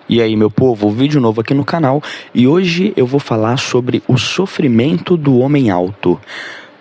E aí, meu povo, vídeo novo aqui no canal e hoje eu vou falar sobre o sofrimento do homem alto.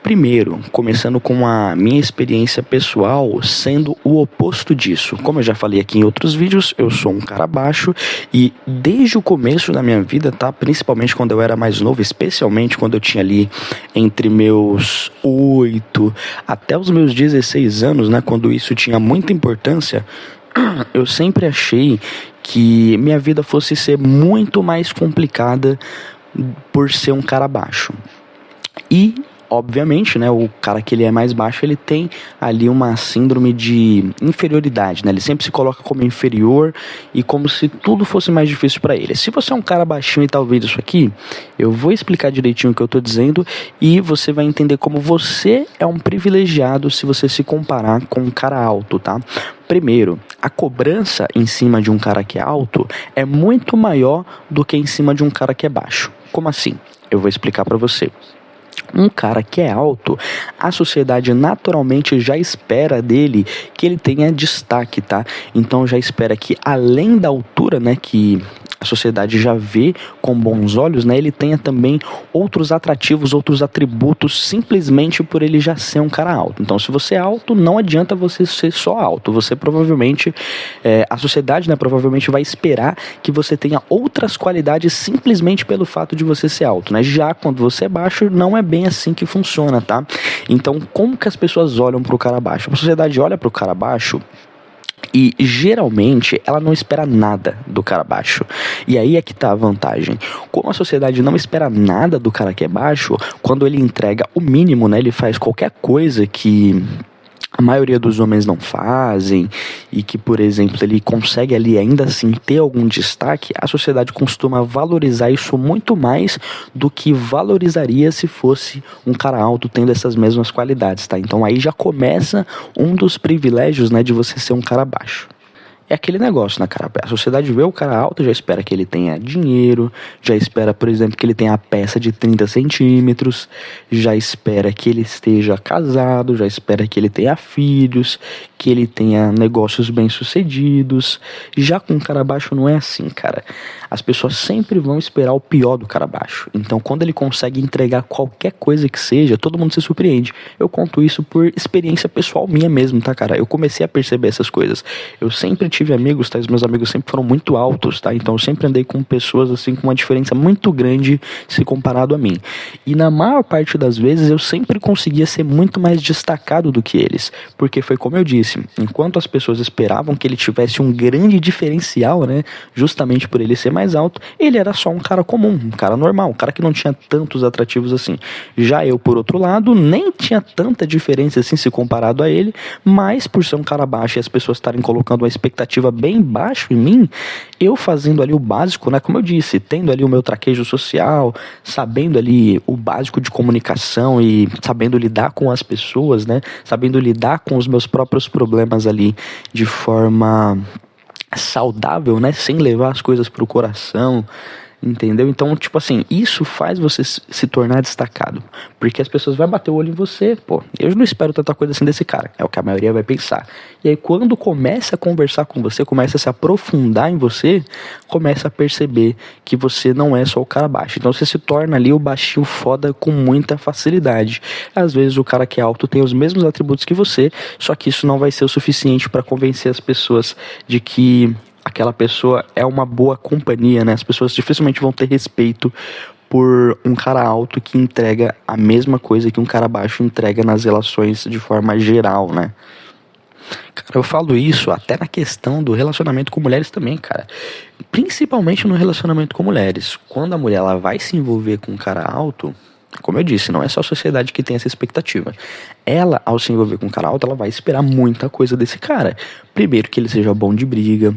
Primeiro, começando com a minha experiência pessoal, sendo o oposto disso. Como eu já falei aqui em outros vídeos, eu sou um cara baixo e desde o começo da minha vida, tá? Principalmente quando eu era mais novo, especialmente quando eu tinha ali entre meus 8 até os meus 16 anos, né? Quando isso tinha muita importância, eu sempre achei que minha vida fosse ser muito mais complicada por ser um cara baixo. E, obviamente, né, o cara que ele é mais baixo, ele tem ali uma síndrome de inferioridade, né? Ele sempre se coloca como inferior e como se tudo fosse mais difícil para ele. Se você é um cara baixinho e tá ouvindo isso aqui, eu vou explicar direitinho o que eu tô dizendo e você vai entender como você é um privilegiado se você se comparar com um cara alto, tá? Primeiro, a cobrança em cima de um cara que é alto é muito maior do que em cima de um cara que é baixo. Como assim? Eu vou explicar para você. Um cara que é alto, a sociedade naturalmente já espera dele que ele tenha destaque, tá? Então já espera que além da altura, né, que a sociedade já vê com bons olhos, né, ele tenha também outros atrativos, outros atributos, simplesmente por ele já ser um cara alto. Então, se você é alto, não adianta você ser só alto. Você provavelmente, a sociedade, né, provavelmente vai esperar que você tenha outras qualidades simplesmente pelo fato de você ser alto, né? Já quando você é baixo, não é bem assim que funciona, tá? Então, como que as pessoas olham pro cara baixo? A sociedade olha pro cara baixo e geralmente ela não espera nada do cara baixo. E aí é que tá a vantagem. Como a sociedade não espera nada do cara que é baixo, quando ele entrega o mínimo, né, ele faz qualquer coisa que a maioria dos homens não fazem e que, por exemplo, ele consegue ali ainda assim ter algum destaque, a sociedade costuma valorizar isso muito mais do que valorizaria se fosse um cara alto tendo essas mesmas qualidades, tá? Então aí já começa um dos privilégios, né, de você ser um cara baixo. É aquele negócio, né, cara? A sociedade vê o cara alto, já espera que ele tenha dinheiro, já espera, por exemplo, que ele tenha a peça de 30 centímetros, já espera que ele esteja casado, já espera que ele tenha filhos, que ele tenha negócios bem-sucedidos. Já com o cara baixo não é assim, cara. As pessoas sempre vão esperar o pior do cara baixo. Então, quando ele consegue entregar qualquer coisa que seja, todo mundo se surpreende. Eu conto isso por experiência pessoal minha mesmo, tá, cara? Eu comecei a perceber essas coisas. Eu sempre tive amigos, tá? Os meus amigos sempre foram muito altos, tá? Então eu sempre andei com pessoas assim com uma diferença muito grande se comparado a mim. E na maior parte das vezes eu sempre conseguia ser muito mais destacado do que eles, porque foi como eu disse, enquanto as pessoas esperavam que ele tivesse um grande diferencial, né, justamente por ele ser mais alto, ele era só um cara comum, um cara normal, um cara que não tinha tantos atrativos assim. Já eu, por outro lado, nem tinha tanta diferença assim se comparado a ele, mas por ser um cara baixo e as pessoas estarem colocando uma expectativa bem baixo em mim, eu fazendo ali o básico, né, como eu disse, tendo ali o meu traquejo social, sabendo ali o básico de comunicação e sabendo lidar com as pessoas, né, sabendo lidar com os meus próprios problemas ali de forma saudável, né, sem levar as coisas pro coração, entendeu? Então, tipo assim, isso faz você se tornar destacado, porque as pessoas vão bater o olho em você, pô, eu não espero tanta coisa assim desse cara, é o que a maioria vai pensar. E aí quando começa a conversar com você, começa a se aprofundar em você, começa a perceber que você não é só o cara baixo. Então você se torna ali o baixinho foda com muita facilidade. Às vezes o cara que é alto tem os mesmos atributos que você, só que isso não vai ser o suficiente para convencer as pessoas de que aquela pessoa é uma boa companhia, né? As pessoas dificilmente vão ter respeito por um cara alto que entrega a mesma coisa que um cara baixo entrega nas relações de forma geral, né? Cara, eu falo isso até na questão do relacionamento com mulheres também, cara. Principalmente no relacionamento com mulheres. Quando a mulher ela vai se envolver com um cara alto, como eu disse, não é só a sociedade que tem essa expectativa. Ela, ao se envolver com um cara alto, ela vai esperar muita coisa desse cara. Primeiro, que ele seja bom de briga.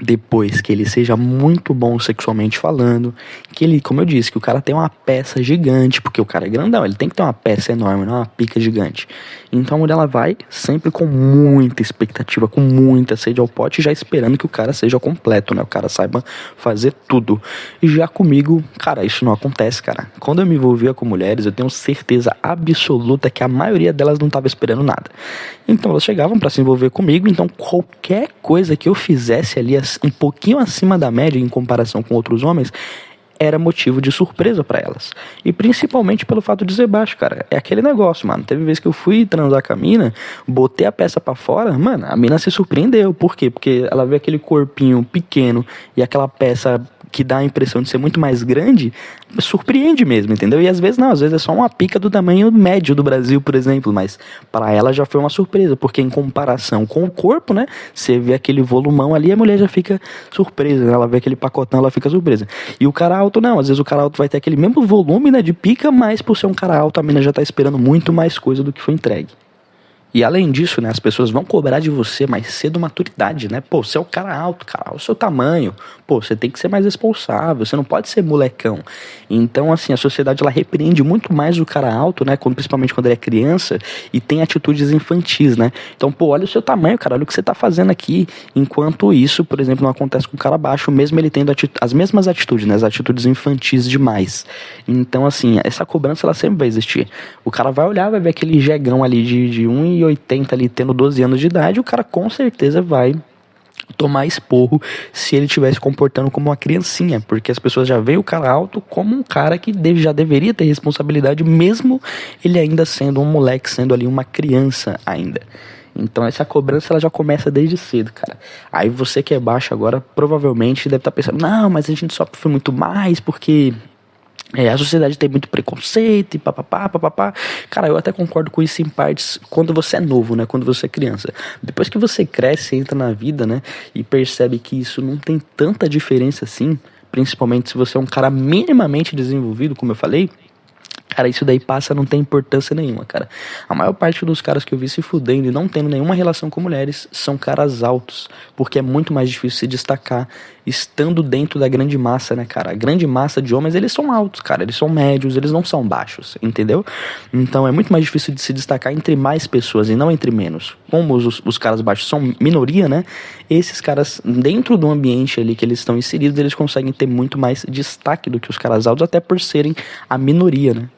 Depois, que ele seja muito bom sexualmente falando, que ele, como eu disse, que o cara tem uma peça gigante, porque o cara é grandão, ele tem que ter uma peça enorme, não uma pica gigante. Então a mulher ela vai sempre com muita expectativa, com muita sede ao pote, já esperando que o cara seja completo, né? O cara saiba fazer tudo. E já comigo, cara, isso não acontece, cara. Quando eu me envolvia com mulheres, eu tenho certeza absoluta que a maioria delas não estava esperando nada. Então elas chegavam para se envolver comigo, então qualquer coisa que eu fizesse ali um pouquinho acima da média em comparação com outros homens, era motivo de surpresa pra elas. E principalmente pelo fato de ser baixo, cara. É aquele negócio, mano. Teve vez que eu fui transar com a mina, botei a peça pra fora, mano, a mina se surpreendeu. Por quê? Porque ela vê aquele corpinho pequeno e aquela peça que dá a impressão de ser muito mais grande, surpreende mesmo, entendeu? E às vezes não, às vezes é só uma pica do tamanho médio do Brasil, por exemplo, mas para ela já foi uma surpresa, porque em comparação com o corpo, né, você vê aquele volumão ali, a mulher já fica surpresa, né? Ela vê aquele pacotão, ela fica surpresa. E o cara alto não, às vezes o cara alto vai ter aquele mesmo volume, né, de pica, mas por ser um cara alto, a mina já tá esperando muito mais coisa do que foi entregue. E além disso, né, as pessoas vão cobrar de você mais cedo maturidade, né? Pô, você é o cara alto, cara, olha o seu tamanho. Pô, você tem que ser mais responsável, você não pode ser molecão. Então, assim, a sociedade, ela repreende muito mais o cara alto, né? Principalmente quando ele é criança e tem atitudes infantis, né? Então, pô, olha o seu tamanho, cara, olha o que você tá fazendo aqui. Enquanto isso, por exemplo, não acontece com o cara baixo, mesmo ele tendo as mesmas atitudes, né? As atitudes infantis demais. Então, assim, essa cobrança, ela sempre vai existir. O cara vai olhar, vai ver aquele jegão ali de 1,80 ali, tendo 12 anos de idade, o cara com certeza vai tomar esporro se ele estiver se comportando como uma criancinha, porque as pessoas já veem o cara alto como um cara que já deveria ter responsabilidade, mesmo ele ainda sendo um moleque, sendo ali uma criança ainda. Então essa cobrança, ela já começa desde cedo, cara. Aí você que é baixo agora, provavelmente deve estar pensando, não, mas a gente sofre muito mais porque a sociedade tem muito preconceito e papapá, papapá. Cara, eu até concordo com isso em partes quando você é novo, né? Quando você é criança. Depois que você cresce, entra na vida, né? E percebe que isso não tem tanta diferença assim, principalmente se você é um cara minimamente desenvolvido, como eu falei. Cara, isso daí passa a não ter importância nenhuma, cara. A maior parte dos caras que eu vi se fudendo e não tendo nenhuma relação com mulheres são caras altos, porque é muito mais difícil se destacar estando dentro da grande massa, né, cara? A grande massa de homens, eles são altos, cara, eles são médios, eles não são baixos, entendeu? Então é muito mais difícil de se destacar entre mais pessoas e não entre menos. Como os caras baixos são minoria, né? Esses caras, dentro do ambiente ali que eles estão inseridos, eles conseguem ter muito mais destaque do que os caras altos, até por serem a minoria, né?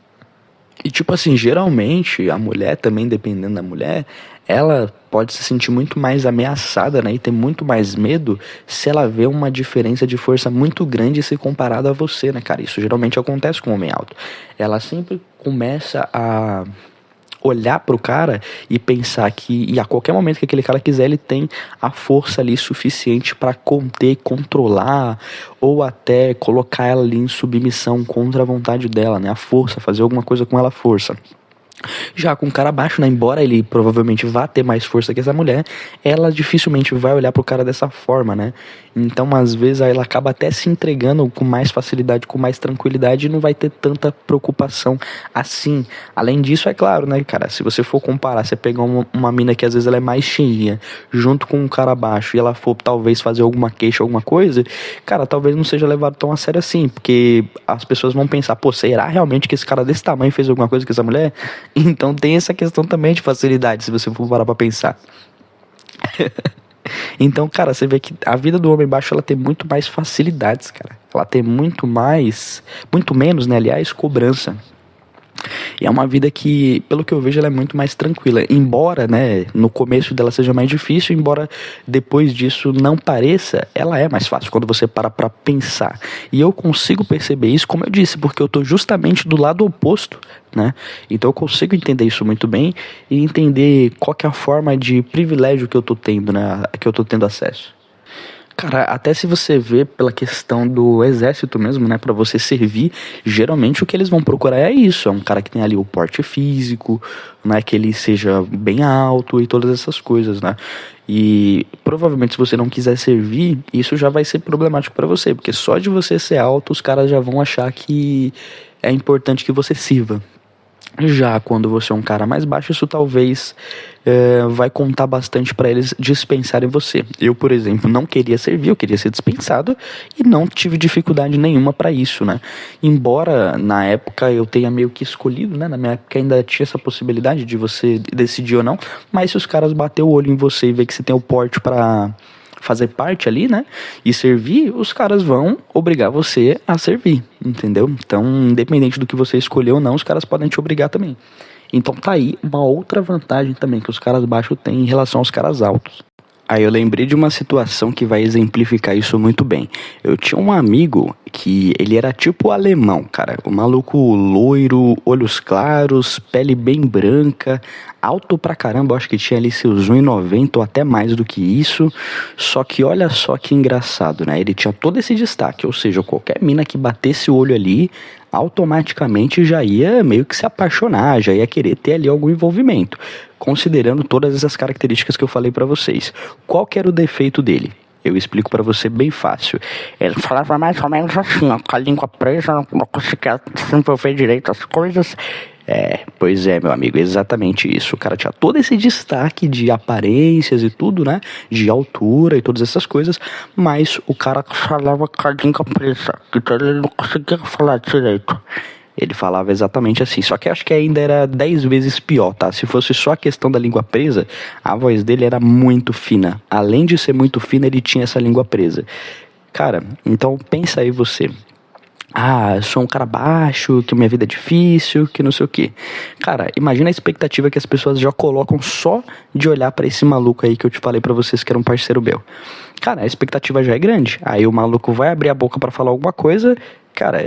E tipo assim, geralmente a mulher também, dependendo da mulher, ela pode se sentir muito mais ameaçada, né, e ter muito mais medo se ela vê uma diferença de força muito grande se comparado a você, né, cara? Isso geralmente acontece com o homem alto. Ela sempre começa a olhar pro cara e pensar que e a qualquer momento que aquele cara quiser, ele tem a força ali suficiente para conter, controlar ou até colocar ela ali em submissão contra a vontade dela, né? A força, fazer alguma coisa com ela à força. Já com o cara baixo, né, embora ele provavelmente vá ter mais força que essa mulher, ela dificilmente vai olhar pro cara dessa forma, né? Então, às vezes, ela acaba até se entregando com mais facilidade, com mais tranquilidade e não vai ter tanta preocupação assim. Além disso, é claro, né, cara, se você for comparar, você pegar uma mina que às vezes ela é mais cheinha, junto com um cara baixo, e ela for talvez fazer alguma queixa, alguma coisa, cara, talvez não seja levado tão a sério assim, porque as pessoas vão pensar, pô, será realmente que esse cara desse tamanho fez alguma coisa com essa mulher? Então tem essa questão também de facilidade, se você for parar pra pensar. Então, cara, você vê que a vida do homem baixo, ela tem muito mais facilidades, cara. Ela tem muito menos, né, aliás, cobrança. E é uma vida que, pelo que eu vejo, ela é muito mais tranquila. Embora, né, no começo dela seja mais difícil, embora depois disso não pareça, ela é mais fácil quando você para pra pensar. E eu consigo perceber isso, como eu disse, porque eu tô justamente do lado oposto, né? Então eu consigo entender isso muito bem e entender qual que é a forma de privilégio que eu tô tendo, né, que eu tô tendo acesso. Cara, até se você vê pela questão do exército mesmo, né, pra você servir, geralmente o que eles vão procurar é isso, é um cara que tem ali o porte físico, né, que ele seja bem alto e todas essas coisas, né, e provavelmente se você não quiser servir, isso já vai ser problemático pra você, porque só de você ser alto, os caras já vão achar que é importante que você sirva. Já quando você é um cara mais baixo, isso talvez vai contar bastante para eles dispensarem você. Eu, por exemplo, não queria servir, eu queria ser dispensado e não tive dificuldade nenhuma para isso, né? Embora na época eu tenha meio que escolhido, né? Na minha época ainda tinha essa possibilidade de você decidir ou não, mas se os caras bater o olho em você e ver que você tem o porte para fazer parte ali, né, e servir, os caras vão obrigar você a servir, entendeu? Então, independente do que você escolher ou não, os caras podem te obrigar também. Então tá aí uma outra vantagem também que os caras baixos têm em relação aos caras altos. Aí eu lembrei de uma situação que vai exemplificar isso muito bem. Eu tinha um amigo que ele era tipo alemão, cara. O maluco loiro, olhos claros, pele bem branca, alto pra caramba, acho que tinha ali seus 1,90 ou até mais do que isso. Só que olha só que engraçado, né? Ele tinha todo esse destaque, ou seja, qualquer mina que batesse o olho ali, automaticamente já ia meio que se apaixonar, já ia querer ter ali algum envolvimento, considerando todas essas características que eu falei pra vocês. Qual que era o defeito dele? Eu explico pra você bem fácil. Ele falava mais ou menos assim, ó, com a língua presa, não conseguia desenvolver direito as coisas. Pois é, meu amigo, exatamente isso. O cara tinha todo esse destaque de aparências e tudo, né? De altura e todas essas coisas, mas o cara falava com a língua presa, então ele não conseguia falar direito. Ele falava exatamente assim, só que acho que ainda era 10 vezes pior, tá? Se fosse só a questão da língua presa, a voz dele era muito fina. Além de ser muito fina, ele tinha essa língua presa. Cara, então pensa aí você. Ah, eu sou um cara baixo, que minha vida é difícil, que não sei o quê. Cara, imagina a expectativa que as pessoas já colocam só de olhar pra esse maluco aí que eu te falei pra vocês que era um parceiro meu. Cara, a expectativa já é grande. Aí o maluco vai abrir a boca pra falar alguma coisa, cara,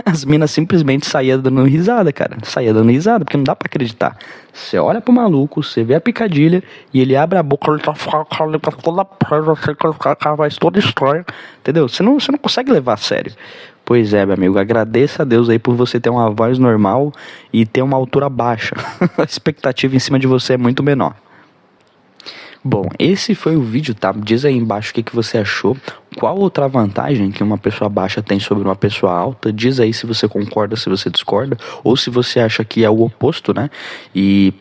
as minas simplesmente saíam dando risada, cara. Saía dando risada, porque não dá pra acreditar. Você olha pro maluco, você vê a picadilha, e ele abre a boca, ele tá com a língua toda presa, assim, com a voz toda estranha, entendeu? Você não consegue levar a sério. Pois é, meu amigo, agradeça a Deus aí por você ter uma voz normal e ter uma altura baixa. A expectativa em cima de você é muito menor. Bom, esse foi o vídeo, tá? Diz aí embaixo o que você achou. Qual outra vantagem que uma pessoa baixa tem sobre uma pessoa alta? Diz aí se você concorda, se você discorda, ou se você acha que é o oposto, né? E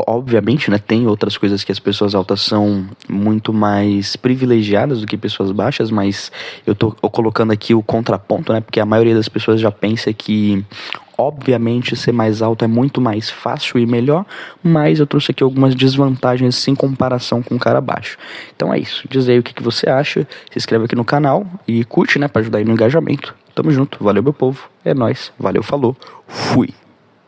obviamente, né, tem outras coisas que as pessoas altas são muito mais privilegiadas do que pessoas baixas, mas eu tô colocando aqui o contraponto, né, porque a maioria das pessoas já pensa que obviamente ser mais alto é muito mais fácil e melhor, mas eu trouxe aqui algumas desvantagens em comparação com um cara baixo. Então é isso, diz aí o que você acha, se inscreve aqui no canal e curte, né, pra ajudar aí no engajamento. Tamo junto, valeu meu povo, é nóis, valeu, falou, fui!